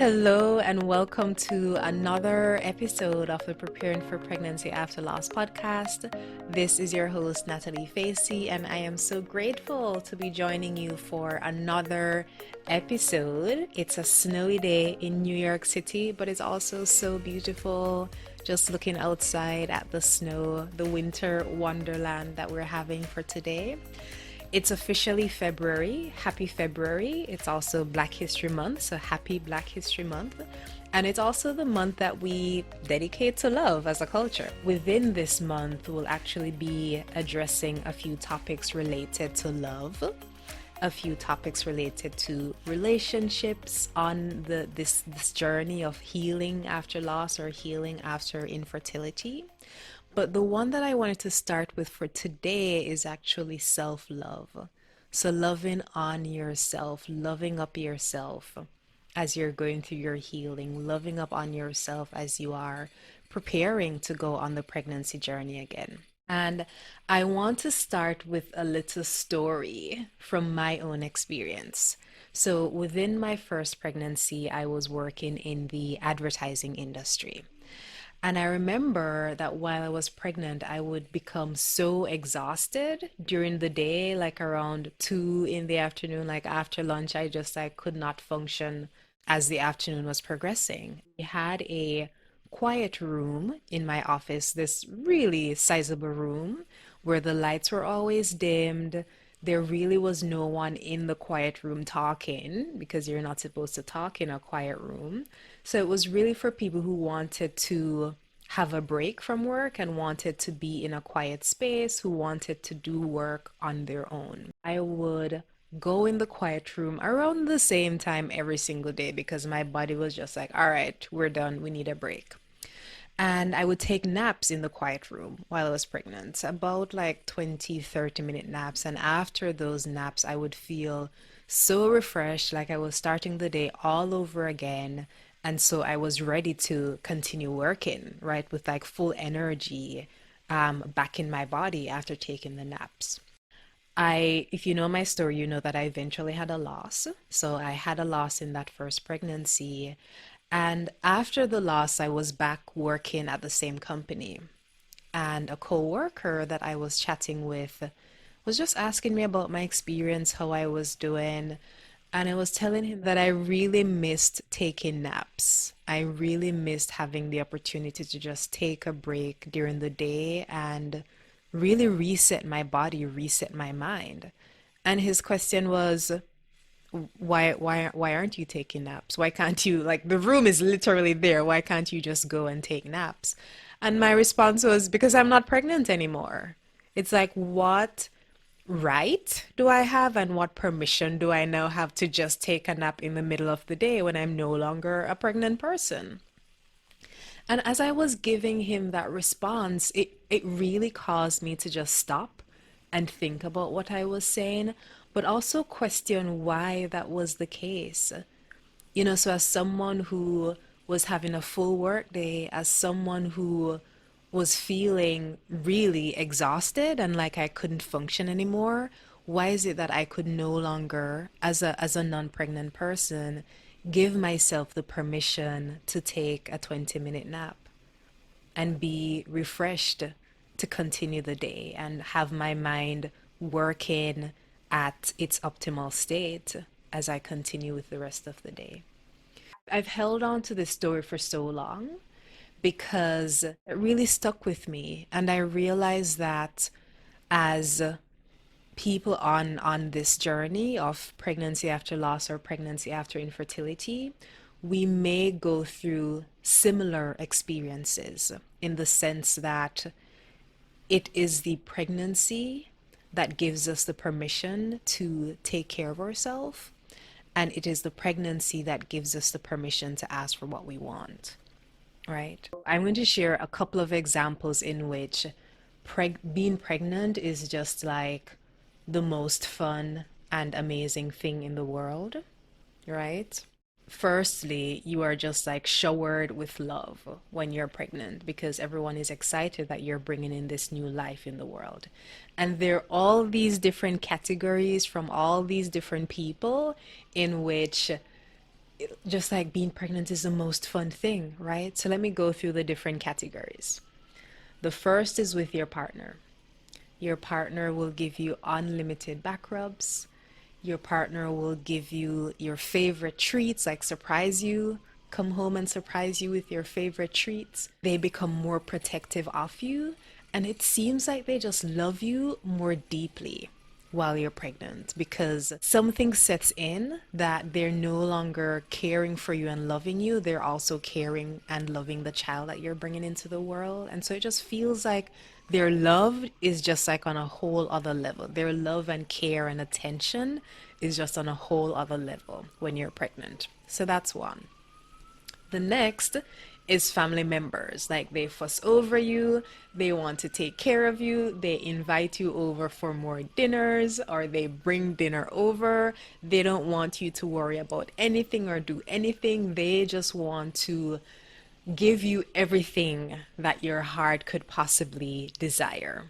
Hello, and welcome to another episode of the Preparing for Pregnancy After Loss podcast. This is your host, Natalie Facey, and I am so grateful to be joining you for another episode. It's a snowy day in New York City, but it's also so beautiful just looking outside at the snow, the winter wonderland that we're having for today. It's officially February. Happy February. It's also Black History Month, so happy Black History Month. And it's also the month that we dedicate to love as a culture. Within this month, we'll actually be addressing a few topics related to love, a few topics related to relationships on this journey of healing after loss or healing after infertility. But the one that I wanted to start with for today is actually self-love. So loving on yourself, loving up yourself as you're going through your healing, loving up on yourself as you are preparing to go on the pregnancy journey again. And I want to start with a little story from my own experience. So within my first pregnancy, I was working in the advertising industry. And I remember that while I was pregnant, I would become so exhausted during the day, like around 2 in the afternoon, like after lunch, I could not function as the afternoon was progressing. We had a quiet room in my office, this really sizable room where the lights were always dimmed. There really was no one in the quiet room talking because you're not supposed to talk in a quiet room. So it was really for people who wanted to have a break from work and wanted to be in a quiet space, who wanted to do work on their own. I would go in the quiet room around the same time every single day because my body was just like, all right, we're done, we need a break. And I would take naps in the quiet room while I was pregnant, about like 20, 30-minute naps. And after those naps, I would feel so refreshed, like I was starting the day all over again. And so I was ready to continue working, right, with like full energy back in my body after taking the naps. If you know my story, you know that I eventually had a loss. So I had a loss in that first pregnancy. And after the loss, I was back working at the same company. And a coworker that I was chatting with was just asking me about my experience, how I was doing. And I was telling him that I really missed taking naps. I really missed having the opportunity to just take a break during the day and really reset my body, reset my mind. And his question was, why aren't you taking naps? Why can't you, like, the room is literally there. Why can't you just go and take naps? And my response was, because I'm not pregnant anymore. It's like, what right do I have and what permission do I now have to just take a nap in the middle of the day when I'm no longer a pregnant person? And as I was giving him that response, it really caused me to just stop and think about what I was saying, but also question why that was the case. So as someone who was having a full work day, as someone who was feeling really exhausted and like I couldn't function anymore, why is it that I could no longer, as a non-pregnant person, give myself the permission to take a 20-minute nap and be refreshed to continue the day and have my mind working at its optimal state as I continue with the rest of the day? I've held on to this story for so long because it really stuck with me. And I realized that as people on this journey of pregnancy after loss or pregnancy after infertility, we may go through similar experiences in the sense that it is the pregnancy that gives us the permission to take care of ourselves, and it is the pregnancy that gives us the permission to ask for what we want. Right. I'm going to share a couple of examples in which being pregnant is just like the most fun and amazing thing in the world, right? Firstly, you are just like showered with love when you're pregnant because everyone is excited that you're bringing in this new life in the world. And there are all these different categories from all these different people in which just like being pregnant is the most fun thing, right? So let me go through the different categories. The first is with your partner. Your partner will give you unlimited back rubs. Your partner will give you your favorite treats, like surprise you, come home and surprise you with your favorite treats. They become more protective of you, and it seems like they just love you more deeply while you're pregnant because something sets in that they're no longer caring for you and loving you. They're also caring and loving the child that you're bringing into the world. And so it just feels like their love is just like on a whole other level. Their love and care and attention is just on a whole other level when you're pregnant. So that's one. The next is family members. Like they fuss over you, they want to take care of you, they invite you over for more dinners, or they bring dinner over. They don't want you to worry about anything or do anything. They just want to give you everything that your heart could possibly desire.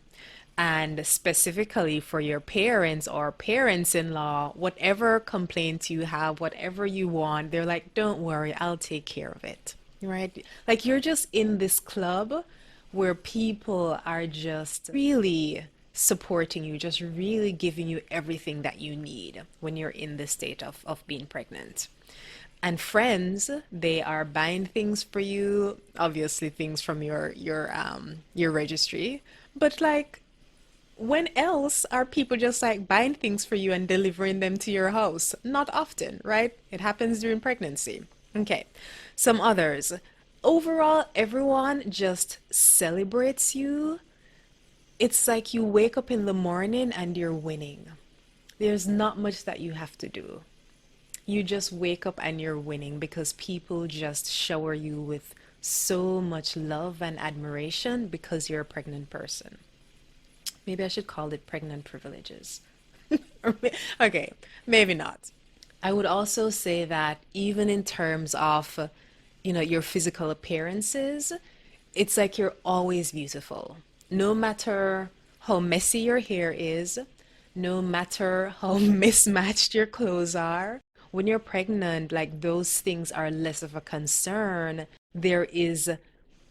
And specifically for your parents or parents in law, whatever complaints you have, whatever you want, they're like, don't worry, I'll take care of it. Right? Like you're just in this club where people are just really supporting you, just really giving you everything that you need when you're in this state of being pregnant. And friends, they are buying things for you, obviously things from your registry, but like when else are people just like buying things for you and delivering them to your house? Not often, right? It happens during pregnancy. Okay. Some others. Overall, everyone just celebrates you. It's like you wake up in the morning and you're winning. There's not much that you have to do. You just wake up and you're winning because people just shower you with so much love and admiration because you're a pregnant person. Maybe I should call it pregnant privileges. Okay, maybe not. I would also say that even in terms of, your physical appearances, it's like you're always beautiful. No matter how messy your hair is, no matter how mismatched your clothes are, when you're pregnant, like those things are less of a concern. There is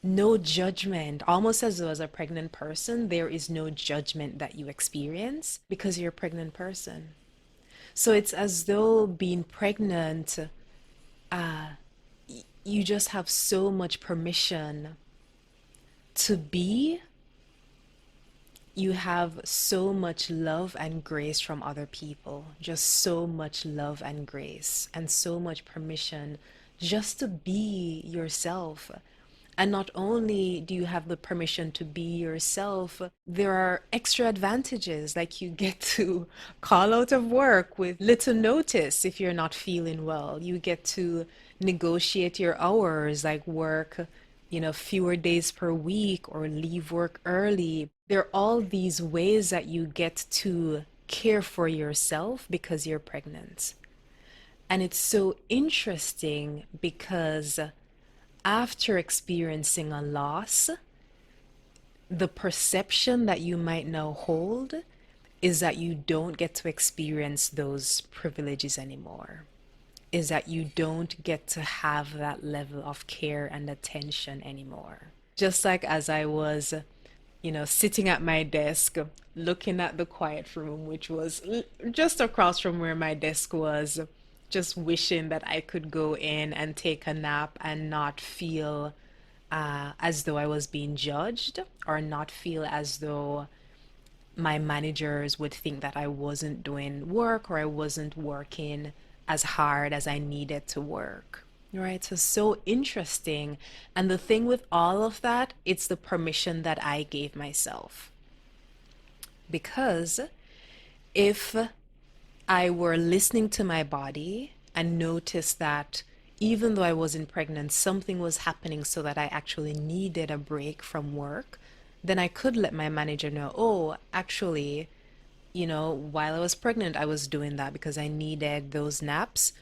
no judgment. Almost as though as a pregnant person, there is no judgment that you experience because you're a pregnant person. So it's as though being pregnant, uh, you just have so much permission to be. You have so much love and grace from other people, just so much love and grace, and so much permission just to be yourself. And not only do you have the permission to be yourself, there are extra advantages, like you get to call out of work with little notice if you're not feeling well. You get to negotiate your hours, like work, fewer days per week or leave work early. There are all these ways that you get to care for yourself because you're pregnant. And it's so interesting because after experiencing a loss, the perception that you might now hold is that you don't get to experience those privileges anymore. Is that you don't get to have that level of care and attention anymore. Just like as I was, sitting at my desk, looking at the quiet room, which was just across from where my desk was, just wishing that I could go in and take a nap and not feel as though I was being judged or not feel as though my managers would think that I wasn't doing work or I wasn't working as hard as I needed to work. Right? So interesting. And the thing with all of that, it's the permission that I gave myself. Because if I were listening to my body and noticed that even though I wasn't pregnant, something was happening so that I actually needed a break from work, then I could let my manager know, oh, actually, while I was pregnant, I was doing that because I needed those naps.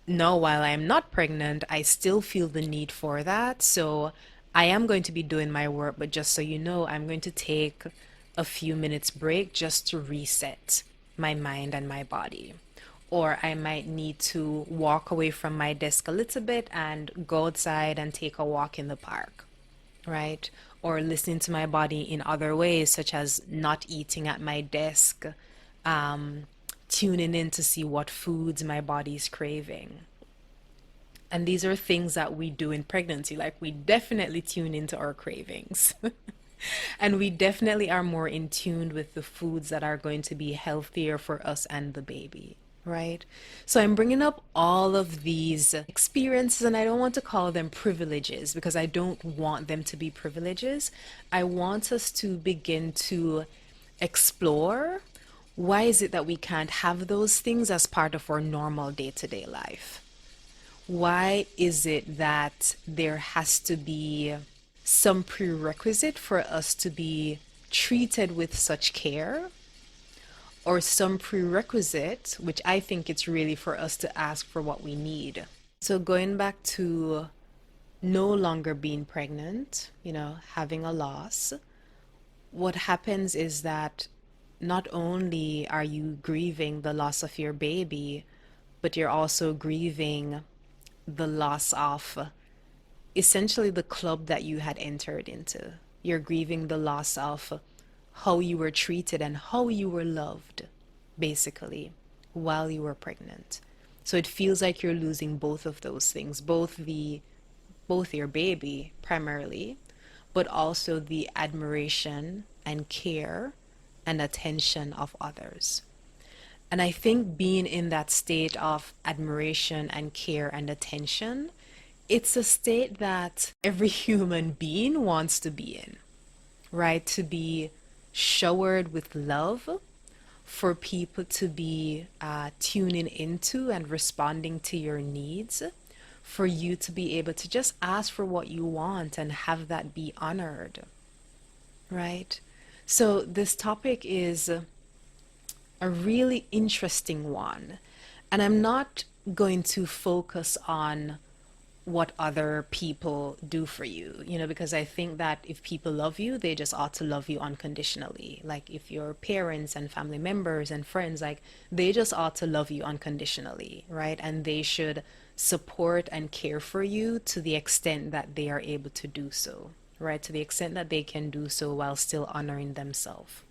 No, while I'm not pregnant, I still feel the need for that. So I am going to be doing my work, but just so you know, I'm going to take a few minutes break just to reset my mind and my body. or I might need to walk away from my desk a little bit and go outside and take a walk in the park, right? Or listening to my body in other ways, such as not eating at my desk, um, tuning in to see what foods my body's craving. And these are things that we do in pregnancy. Like we definitely tune into our cravings. And we definitely are more in tune with the foods that are going to be healthier for us and the baby, right? So I'm bringing up all of these experiences, and I don't want to call them privileges because I don't want them to be privileges. I want us to begin to explore why is it that we can't have those things as part of our normal day-to-day life? Why is it that there has to be some prerequisite for us to be treated with such care, or some prerequisite, which I think it's really for us to ask for what we need? So, going back to no longer being pregnant, having a loss, what happens is that not only are you grieving the loss of your baby, but you're also grieving the loss of essentially the club that you had entered into. You're grieving the loss of how you were treated and how you were loved, basically, while you were pregnant. So it feels like you're losing both of those things, both your baby primarily, but also the admiration and care and attention of others. And I think being in that state of admiration and care and attention, it's a state that every human being wants to be in, right? To be showered with love, for people to be tuning into and responding to your needs, for you to be able to just ask for what you want and have that be honored, right? So this topic is a really interesting one. And I'm not going to focus on what other people do for you, because I think that if people love you, they just ought to love you unconditionally. Like if your parents and family members and friends, like they just ought to love you unconditionally, right? And they should support and care for you to the extent that they are able to do so, right? To the extent that they can do so while still honoring themselves.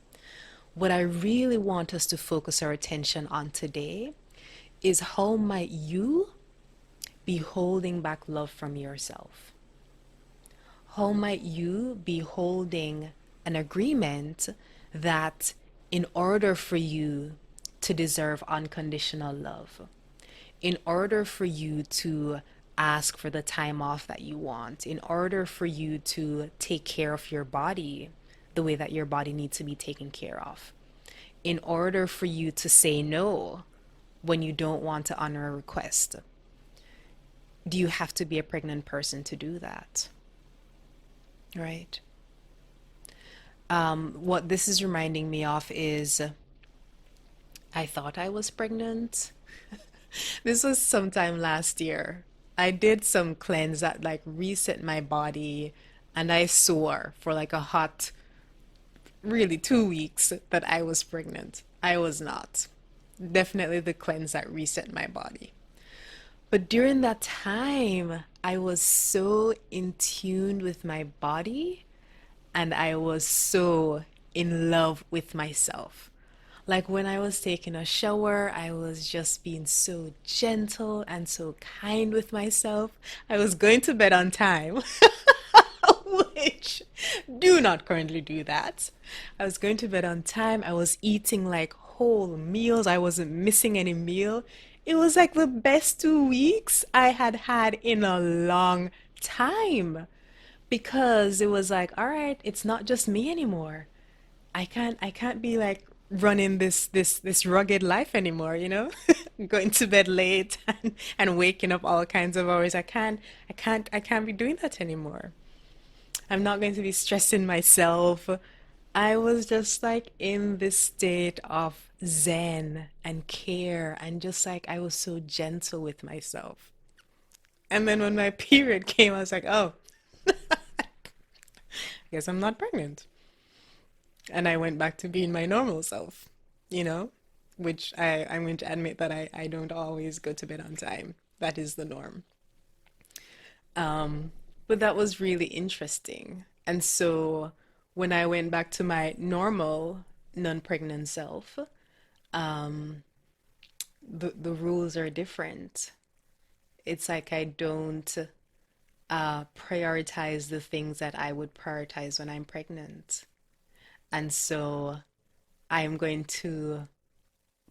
What I really want us to focus our attention on today is how might you be holding back love from yourself? How might you be holding an agreement that in order for you to deserve unconditional love, in order for you to ask for the time off that you want, in order for you to take care of your body the way that your body needs to be taken care of, in order for you to say no when you don't want to honor a request, do you have to be a pregnant person to do that? Right? What this is reminding me of is I thought I was pregnant. This was sometime last year. I did some cleanse that like reset my body, and I swore for like a hot, really 2 weeks that I was pregnant. I was not. Definitely the cleanse that reset my body. But during that time, I was so in tune with my body and I was so in love with myself. Like when I was taking a shower, I was just being so gentle and so kind with myself. I was going to bed on time, which do not currently do that. I was going to bed on time. I was eating like whole meals. I wasn't missing any meal. It was like the best 2 weeks I had had in a long time because it was like, all right, it's not just me anymore. I can't be like running this rugged life anymore, going to bed late and waking up all kinds of hours. I can't be doing that anymore. I'm not going to be stressing myself. I was just like in this state of zen and care and just like I was so gentle with myself. And then when my period came, I was like, oh, I guess I'm not pregnant. And I went back to being my normal self, you know? which I'm going to admit that I don't always go to bed on time. That is the norm. Um, but that was really interesting. And so when I went back to my normal non-pregnant self, um, the rules are different. It's like I don't prioritize the things that I would prioritize when I'm pregnant. And so I am going to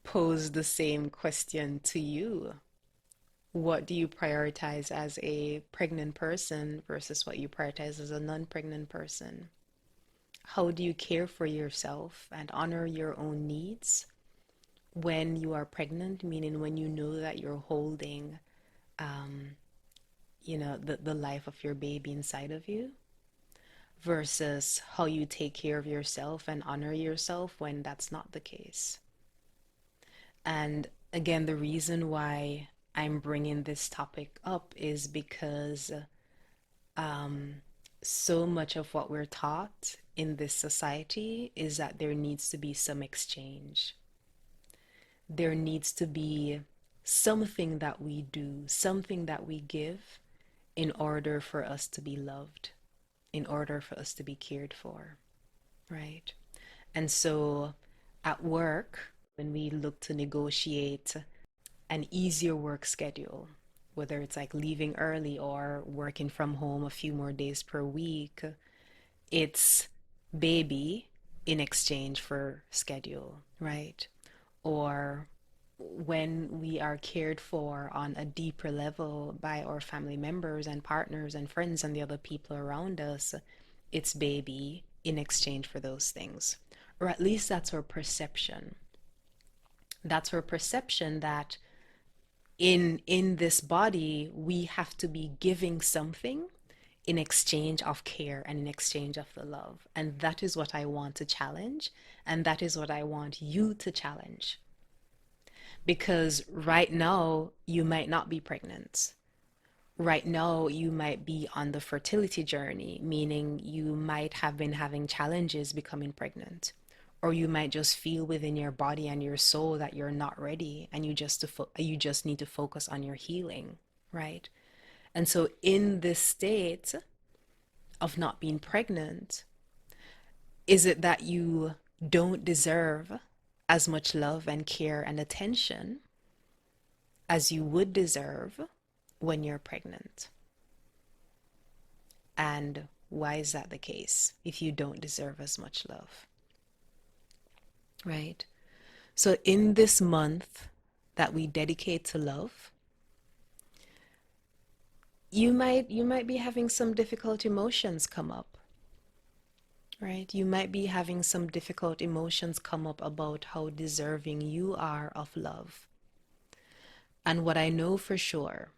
pose the same question to you. What do you prioritize as a pregnant person versus what you prioritize as a non-pregnant person? How do you care for yourself and honor your own needs when you are pregnant, meaning when you know that you're holding, um, the life of your baby inside of you, versus how you take care of yourself and honor yourself when that's not the case. And again, the reason why I'm bringing this topic up is because um, so much of what we're taught in this society is that there needs to be some exchange. There needs to be something that we do, something that we give in order for us to be loved, in order for us to be cared for, right? And so at work, when we look to negotiate an easier work schedule, whether it's like leaving early or working from home a few more days per week, it's baby in exchange for schedule, right? Or when we are cared for on a deeper level by our family members and partners and friends and the other people around us, it's baby in exchange for those things. Or at least that's our perception. That's our perception that in this body we have to be giving something in exchange of care and in exchange of the love. And that is what I want to challenge, and that is what I want you to challenge. Because right now you might not be pregnant. Right now you might be on the fertility journey, meaning you might have been having challenges becoming pregnant. Or you might just feel within your body and your soul that you're not ready and you just need to focus on your healing, right? And so in this state of not being pregnant, is it that you don't deserve as much love and care and attention as you would deserve when you're pregnant? And why is that the case if you don't deserve as much love? Right? So in this month that we dedicate to love, you might be having some difficult emotions come up. Right? You might be having some difficult emotions come up about how deserving you are of love. And what I know for sure,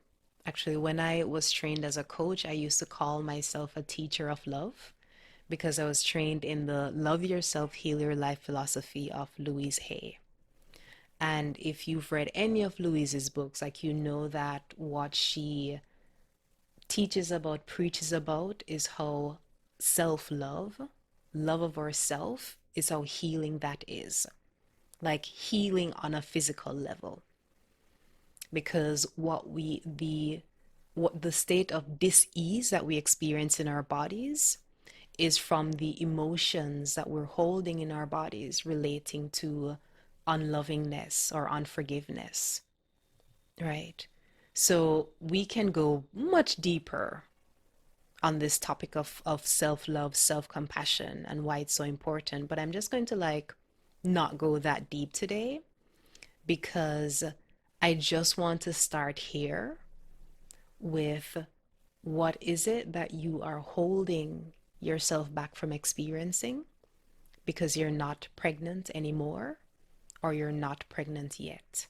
actually, when I was trained as a coach, I used to call myself a teacher of love because I was trained in the Love Yourself, Heal Your Life philosophy of Louise Hay. And if you've read any of Louise's books, like you know that what she teaches about, preaches about, is how self-love, love of ourself, is how healing that is. Like healing on a physical level. Because what the state of dis-ease that we experience in our bodies is from the emotions that we're holding in our bodies relating to unlovingness or unforgiveness, right? So we can go much deeper on this topic of self-love, self-compassion, and why it's so important. But I'm just going to like not go that deep today because I just want to start here with what is it that you are holding yourself back from experiencing because you're not pregnant anymore or you're not pregnant yet.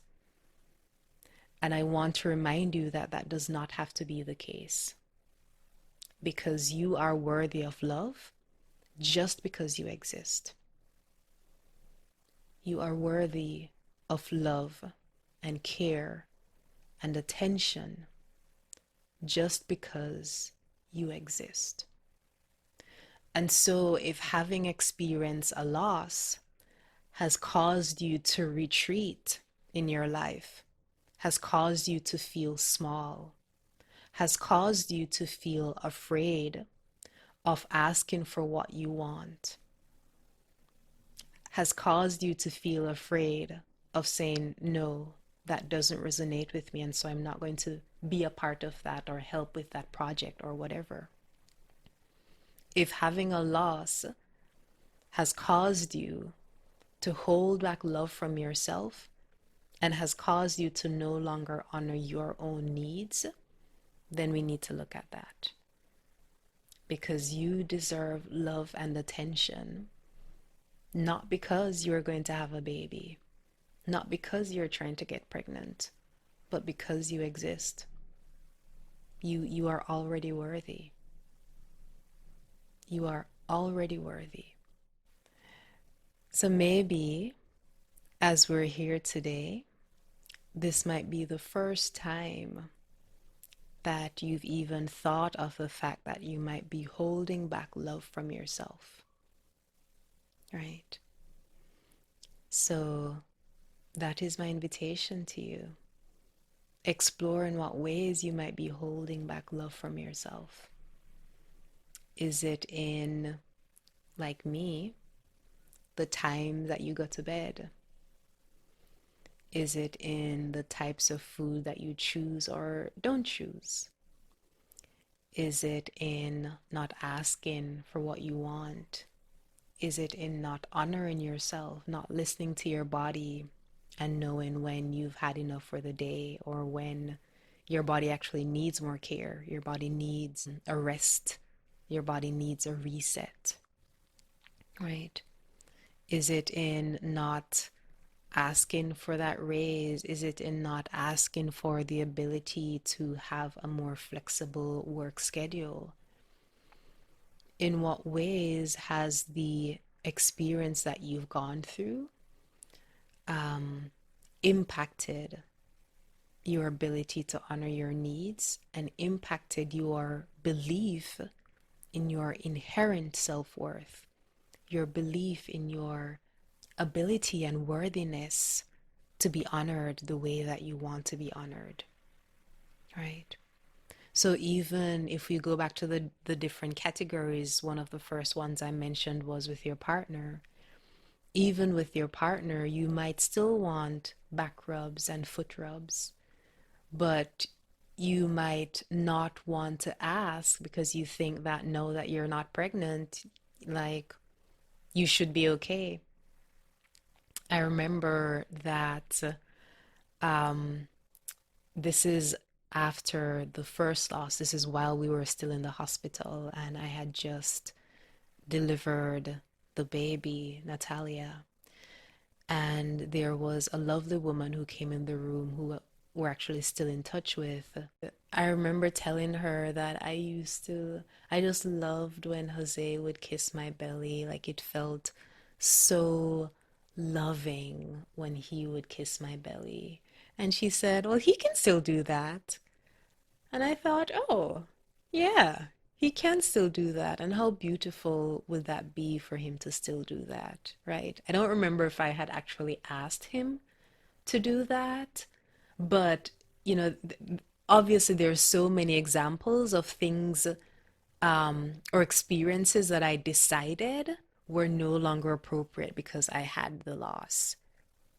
And I want to remind you that that does not have to be the case because you are worthy of love just because you exist. You are worthy of love and care and attention just because you exist. And so if having experienced a loss has caused you to retreat in your life, has caused you to feel small, has caused you to feel afraid of asking for what you want, has caused you to feel afraid of saying, no, that doesn't resonate with me, and so I'm not going to be a part of that or help with that project or whatever. If having a loss has caused you to hold back love from yourself and has caused you to no longer honor your own needs, then we need to look at that. Because you deserve love and attention, not because you're going to have a baby, not because you're trying to get pregnant, but because you exist. You are already worthy. You are already worthy. So maybe as we're here today, this might be the first time that you've even thought of the fact that you might be holding back love from yourself, right? So that is my invitation to you. Explore in what ways you might be holding back love from yourself. Is it in, like me, the time that you go to bed? Is it in the types of food that you choose or don't choose? Is it in not asking for what you want? Is it in not honoring yourself, not listening to your body and knowing when you've had enough for the day or when your body actually needs more care? Your body needs a rest. Your body needs a reset, right? Is it in not asking for that raise? Is it in not asking for the ability to have a more flexible work schedule? In what ways has the experience that you've gone through impacted your ability to honor your needs and impacted your belief in your inherent self-worth, your belief in your ability and worthiness to be honored the way that you want to be honored, right? So even if we go back to the different categories, one of the first ones I mentioned was with your partner. Even with your partner, you might still want back rubs and foot rubs, but you might not want to ask because you think that no, that you're not pregnant, like you should be okay. I remember that this is after the first loss. This is while we were still in the hospital, and I had just delivered the baby, Natalia. And there was a lovely woman who came in the room who we're actually still in touch with. I remember telling her that I just loved when Jose would kiss my belly. Like it felt so loving when he would kiss my belly. And she said, well, he can still do that. And I thought, oh, yeah, he can still do that. And how beautiful would that be for him to still do that, right? I don't remember if I had actually asked him to do that, but you know, obviously there's so many examples of things or experiences that I decided were no longer appropriate because I had the loss,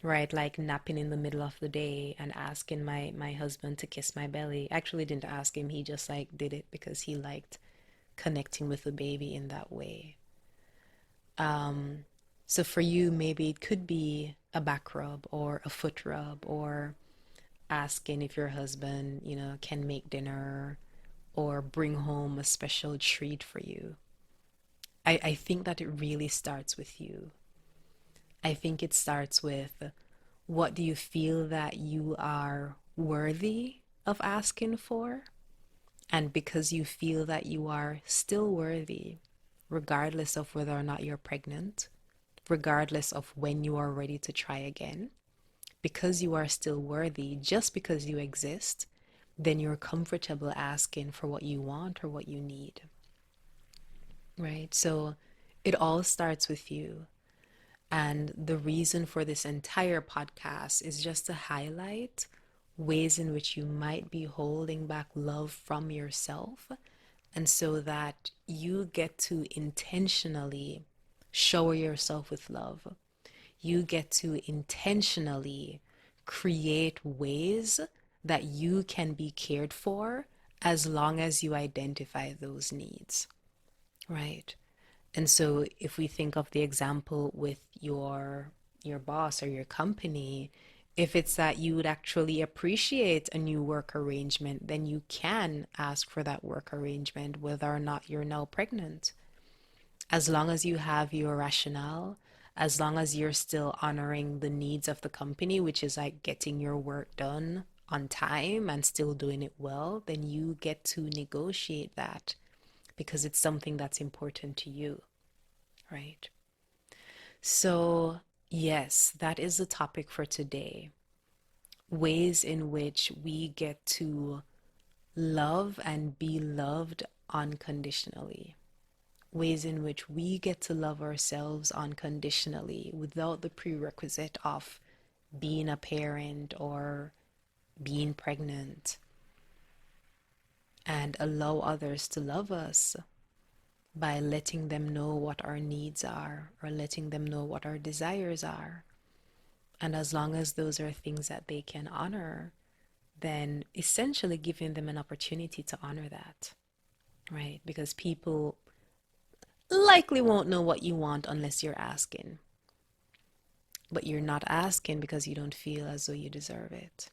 right? Like napping in the middle of the day and asking my husband to kiss my belly. I actually didn't ask him. He just like did it because he liked connecting with the baby in that way. So for you, maybe it could be a back rub or a foot rub or asking if your husband, can make dinner or bring home a special treat for you. I think that it really starts with you. I think it starts with what do you feel that you are worthy of asking for? And because you feel that you are still worthy, regardless of whether or not you're pregnant, regardless of when you are ready to try again, because you are still worthy, just because you exist, then you're comfortable asking for what you want or what you need, right? So it all starts with you. And the reason for this entire podcast is just to highlight ways in which you might be holding back love from yourself, and so that you get to intentionally shower yourself with love. You get to intentionally create ways that you can be cared for as long as you identify those needs, right? And so if we think of the example with your boss or your company, if it's that you would actually appreciate a new work arrangement, then you can ask for that work arrangement whether or not you're now pregnant. As long as you have your rationale, as long as you're still honoring the needs of the company, which is like getting your work done on time and still doing it well, then you get to negotiate that because it's something that's important to you, right? So, yes, that is the topic for today. Ways in which we get to love and be loved unconditionally. Ways in which we get to love ourselves unconditionally without the prerequisite of being a parent or being pregnant, and allow others to love us by letting them know what our needs are or letting them know what our desires are. And as long as those are things that they can honor, then essentially giving them an opportunity to honor that, right? Because people likely won't know what you want unless you're asking. But you're not asking because you don't feel as though you deserve it.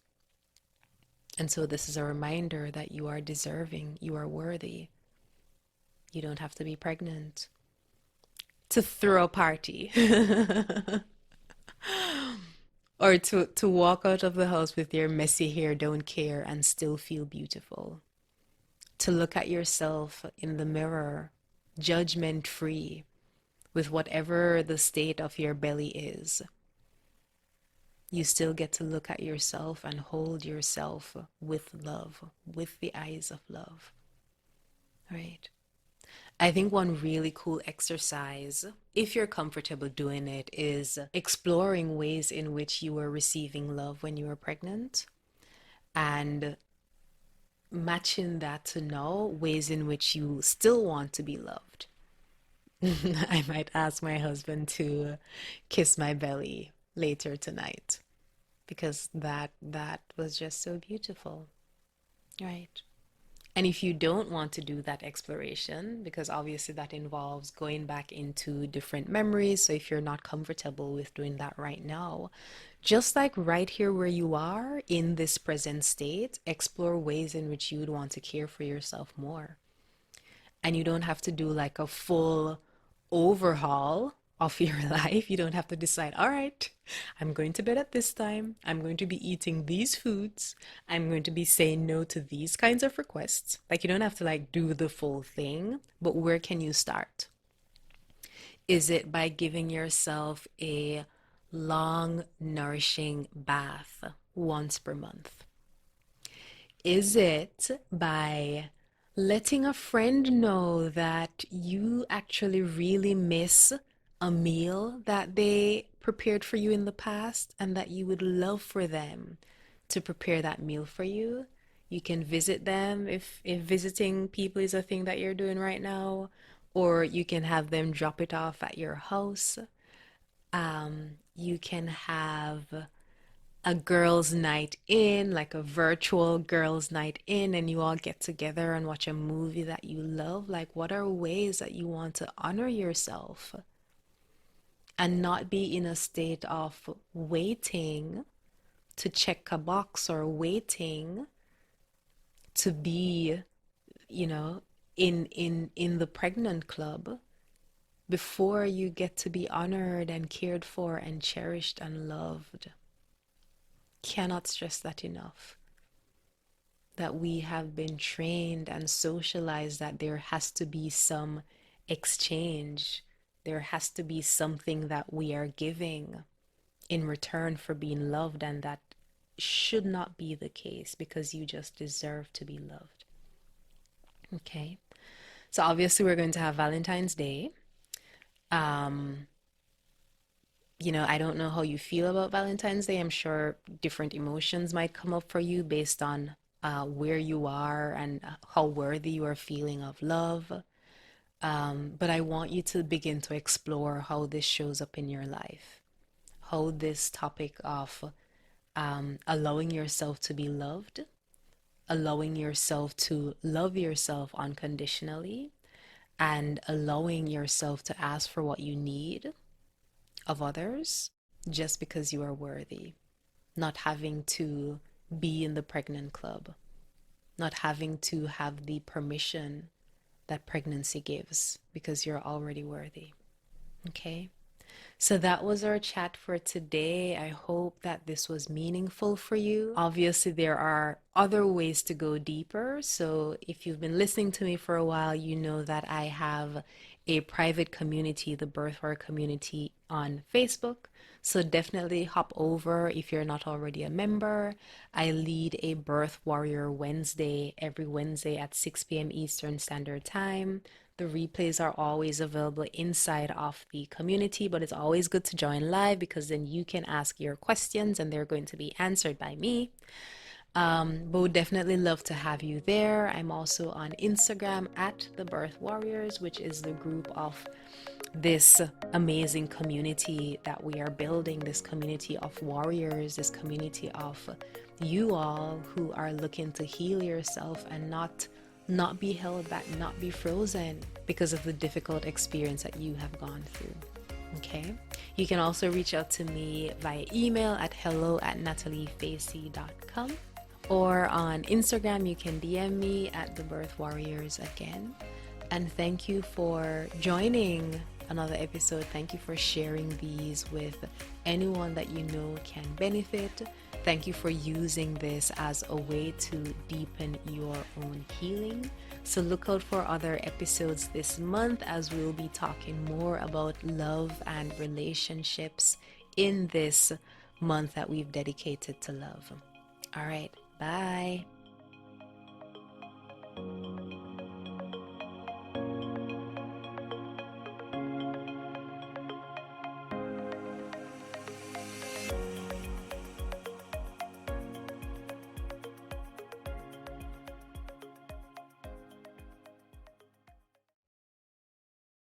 And so this is a reminder that you are deserving, you are worthy. You don't have to be pregnant to throw a party or to walk out of the house with your messy hair, don't care, and still feel beautiful. To look at yourself in the mirror, judgment free, with whatever the state of your belly is. You still get to look at yourself and hold yourself with love, with the eyes of love, right? I think one really cool exercise, if you're comfortable doing it, is exploring ways in which you were receiving love when you were pregnant and matching that to now ways in which you still want to be loved. I might ask my husband to kiss my belly later tonight because that was just so beautiful, right? And if you don't want to do that exploration, because obviously that involves going back into different memories, so if you're not comfortable with doing that right now, just like right here where you are in this present state, explore ways in which you would want to care for yourself more. And you don't have to do like a full overhaul of your life. You don't have to decide, all right, I'm going to bed at this time. I'm going to be eating these foods. I'm going to be saying no to these kinds of requests. Like you don't have to like do the full thing, but where can you start? Is it by giving yourself a long, nourishing bath once per month? Is it by letting a friend know that you actually really miss a meal that they prepared for you in the past and that you would love for them to prepare that meal for you? You can visit them if visiting people is a thing that you're doing right now, or you can have them drop it off at your house. You can have a girls' night in, like a virtual girls' night in, and you all get together and watch a movie that you love. Like, what are ways that you want to honor yourself and not be in a state of waiting to check a box or waiting to be, you know, in the pregnant club before you get to be honored and cared for and cherished and loved? Cannot stress that enough. That we have been trained and socialized that there has to be some exchange. There has to be something that we are giving in return for being loved, and that should not be the case because you just deserve to be loved. Okay. So obviously we're going to have Valentine's Day. Um, I don't know how you feel about Valentine's Day. I'm sure different emotions might come up for you based on where you are and how worthy you are feeling of love. But I want you to begin to explore how this shows up in your life, how this topic of allowing yourself to be loved, allowing yourself to love yourself unconditionally, and allowing yourself to ask for what you need of others just because you are worthy, not having to be in the pregnant club, not having to have the permission that pregnancy gives because you're already worthy. Okay? So that was our chat for today. I hope that this was meaningful for you. Obviously, there are other ways to go deeper. So if you've been listening to me for a while, you know that I have a private community, the Birthware community on Facebook. So definitely hop over if you're not already a member. I lead a Birth Warrior Wednesday every Wednesday at 6 p.m. Eastern Standard Time. The replays are always available inside of the community, but it's always good to join live because then you can ask your questions and they're going to be answered by me. But would definitely love to have you there. I'm also on Instagram at the Birth Warriors, which is the group of this amazing community that we are building, this community of warriors, this community of you all who are looking to heal yourself and not be held back, not be frozen because of the difficult experience that you have gone through. Okay. You can also reach out to me via email at hello@nataliefacey.com, or on Instagram you can DM me at the Birth Warriors again. And thank you for joining another episode. Thank you for sharing these with anyone that you know can benefit. Thank you for using this as a way to deepen your own healing. So look out for other episodes this month as we'll be talking more about love and relationships in this month that we've dedicated to love. All right, bye.